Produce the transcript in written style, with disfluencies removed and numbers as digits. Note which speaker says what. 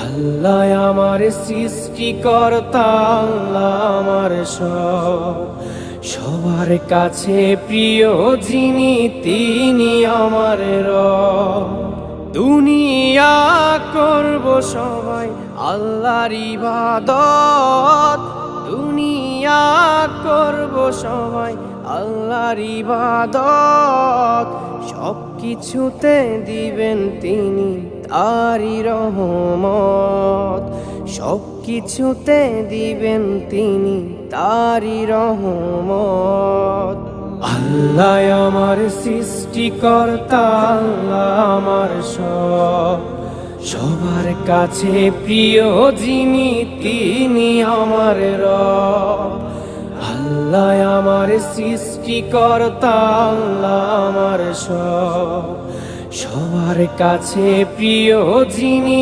Speaker 1: আল্লাহ আমার সৃষ্টিকর্তা, আল্লাহ আমার সবার কাছে প্রিয় যিনি তিনি আমার রব। দুনিয়া করব সবাই আল্লাহর ইবাদত, দুনিয়া করব সবাই আল্লাহর ইবাদত। সব কিছুতে দিবেন তিনি তারি রহমত, সব কিছুতে দিবেন তিনি তারি রহমত। আল্লাহ আমার সৃষ্টিকর্তা, আল্লাহ আমার সবার কাছে প্রিয় যিনি তিনি আমার রব। আল্লাহ আমার সৃষ্টিকর্তা, আল্লাহ আমার সবার কাছে প্রিয় যিনি